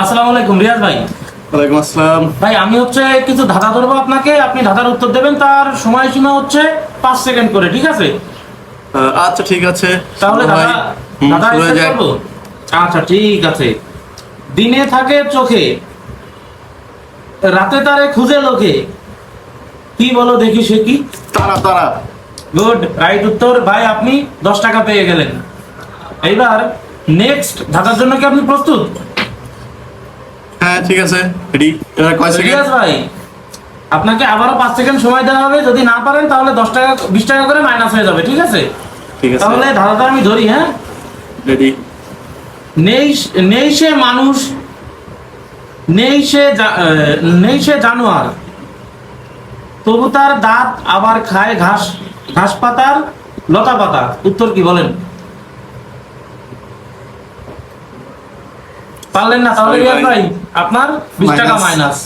আসসালামু আলাইকুম রিয়াজ ভাই। ওয়ালাইকুম আসসালাম। ভাই আমি হচ্ছে কিছু ধাঁধা ধরবো আপনাকে, আপনি ধাঁধার উত্তর দেবেন, তার সময়সীমা হচ্ছে 5 সেকেন্ড করে, ঠিক আছে? আচ্ছা ঠিক আছে তাহলে ভাই। ধাঁধা শুরু হয়ে start যাক। করবো? আচ্ছা ঠিক আছে। দিনে থাকে চোখে, রাতে তারে খুঁজে লোকে, কি বলো দেখি সে কি? তারা তারা। গুড, রাইট উত্তর। ভাই আপনি 10 টাকা পেয়ে গেলেন। এইবার নেক্সট ধাঁধার জন্য কি আপনি প্রস্তুত? হ্যাঁ ঠিক আছে, রেডি। কয় সেকেন্ড? রিয়াজ ভাই আপনাকে আবারও 5 সেকেন্ড সময় দেওয়া হবে, যদি না পারেন তাহলে 10 টাকা 20 টাকা করে মাইনাস হয়ে যাবে, ঠিক আছে? ঠিক আছে, তাহলে ধাঁধাটা আমি ধরি, হ্যাঁ? রেডি। নেই নেই সে মানুষ, নেই সে জানোয়ার, তবু তার দাঁত আবার খায় ঘাস, ঘাস পাতার লতা পাতা। উত্তর কি বলেন? পারলেন না? তাহলে Sorry রিয়াজ ভাই। ভাই আপনার 20 টাকা Minus। মাইনাস।